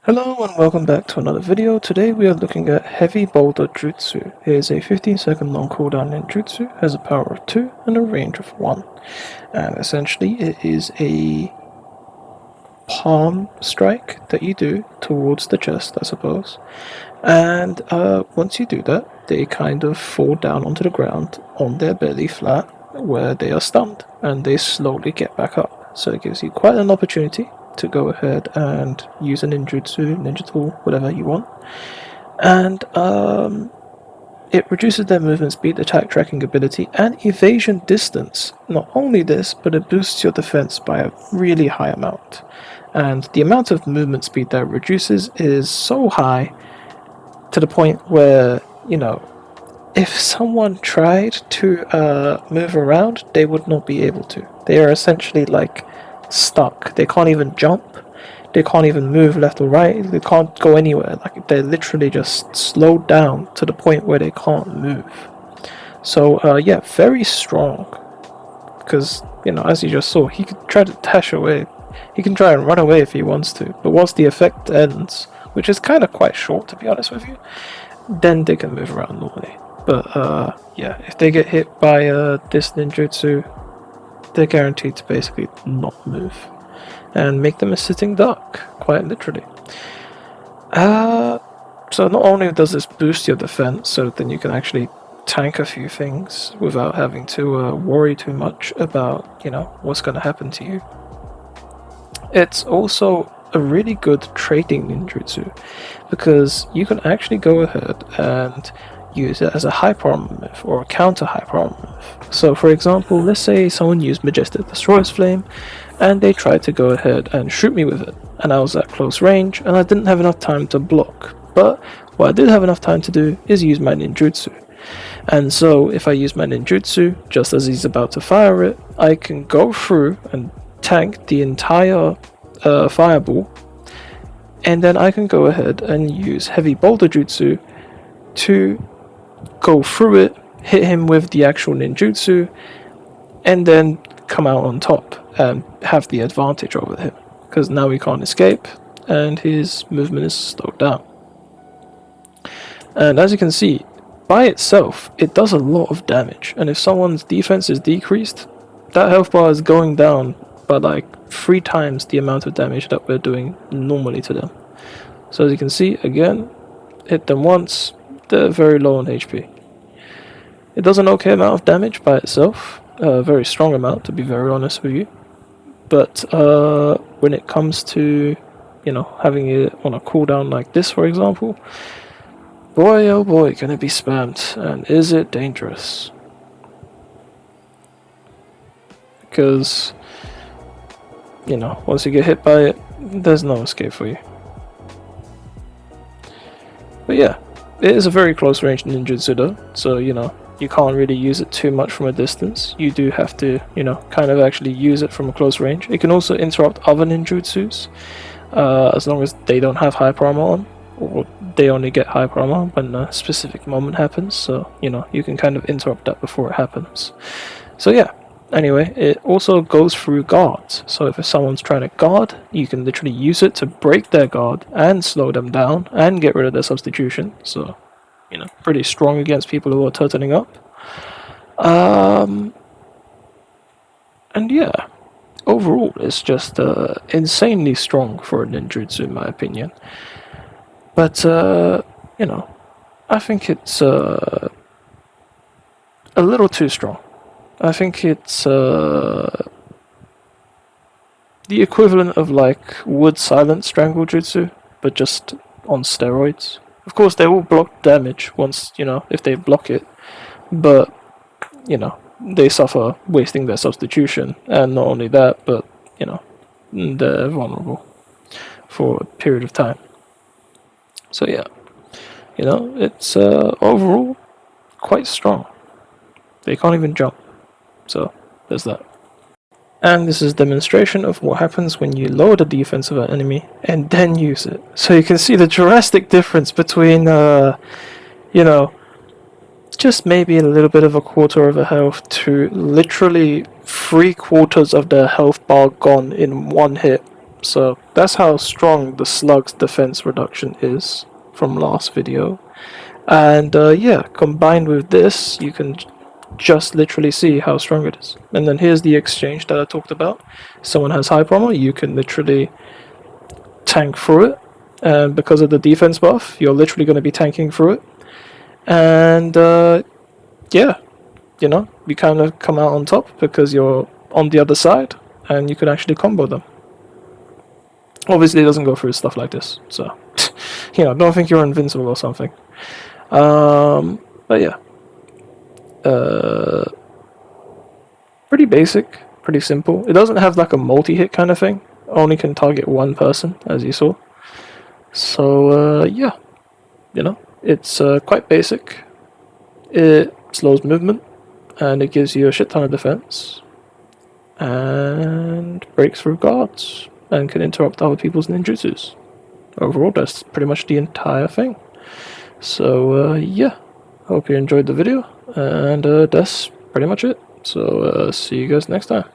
Hello and welcome back to another video. Today we are looking at Heavy Boulder Jutsu. It is a 15-second long cooldown ninjutsu, has a power of 2 and a range of 1. And essentially it is a palm strike that you do towards the chest, I suppose. And once you do that, they kind of fall down onto the ground on their belly flat where they are stunned and they slowly get back up. So it gives you quite an opportunity to go ahead and use a ninjutsu, ninja tool, whatever you want. And it reduces their movement speed, attack tracking ability, and evasion distance. Not only this, but it boosts your defense by a really high amount. And the amount of movement speed that it reduces is so high to the point where, if someone tried to move around, they would not be able to. They are essentially like stuck. They can't even jump. They can't even move left or right. They can't go anywhere. Like they're literally just slowed down to the point where they can't move. So yeah, very strong. Because as you just saw, he could try to dash away. He can try and run away if he wants to. But once the effect ends, which is kind of quite short to be honest with you, then they can move around normally. But yeah, if they get hit by this ninjutsu, they're guaranteed to basically not move and make them a sitting duck, quite literally. So not only does this boost your defense, so then you can actually tank a few things without having to worry too much about, what's going to happen to you. It's also a really good trading ninjutsu because you can actually go ahead and use it as a high power move or a counter high power move. So for example, let's say someone used Majestic Destroyer's Flame and they tried to go ahead and shoot me with it, and I was at close range and I didn't have enough time to block. But what I did have enough time to do is use my ninjutsu. And so if I use my ninjutsu just as he's about to fire it, I can go through and tank the entire fireball, and then I can go ahead and use Heavy Boulder Jutsu to go through it, hit him with the actual ninjutsu, and then come out on top and have the advantage over him, because now he can't escape and his movement is slowed down. And as you can see, by itself it does a lot of damage, and if someone's defense is decreased, that health bar is going down by like 3 times the amount of damage that we're doing normally to them. So as you can see, again, hit them once, they're very low on HP. It does an okay amount of damage by itself, a very strong amount to be very honest with you. But when it comes to, having it on a cooldown like this, for example, boy oh boy, can it be spammed, and is it dangerous? Because, once you get hit by it, there's no escape for you. But yeah, it is a very close range ninjutsu though, so you can't really use it too much from a distance. You do have to, kind of actually use it from a close range. It can also interrupt other ninjutsus, as long as they don't have hyper armor on, or they only get hyper armor when a specific moment happens, so, you can kind of interrupt that before it happens. So yeah, anyway, it also goes through guards, so if someone's trying to guard, you can literally use it to break their guard and slow them down and get rid of their substitution, so pretty strong against people who are turtling up. And yeah, overall it's just insanely strong for a ninjutsu in my opinion. But I think it's a little too strong. I think it's the equivalent of like Wood Silent Strangle Jutsu, but just on steroids. Of course, they will block damage once, if they block it, but, they suffer wasting their substitution, and not only that, but, they're vulnerable for a period of time. So yeah, it's overall quite strong. They can't even jump, so there's that. And this is a demonstration of what happens when you lower the defense of an enemy and then use it. So you can see the drastic difference between, just maybe a little bit of a quarter of a health to literally 3/4 of their health bar gone in one hit So that's how strong the slug's defense reduction is from last video. And yeah, combined with this, you can just literally see how strong it is. And then here's the exchange that I talked about. Someone has hyper armor, you can literally tank through it. And because of the defense buff, you're literally going to be tanking through it. And yeah, you know, you kind of come out on top because you're on the other side and you can actually combo them. Obviously, it doesn't go through stuff like this, so you know, don't think you're invincible or something. But yeah, pretty basic, pretty simple. It doesn't have like a multi-hit kind of thing. Only can target one person, as you saw. So yeah, you know, it's quite basic. It slows movement, and it gives you a shit ton of defense, and breaks through guards, and can interrupt other people's ninjutsus. Overall, that's pretty much the entire thing. So yeah, hope you enjoyed the video, and that's pretty much it. So see you guys next time.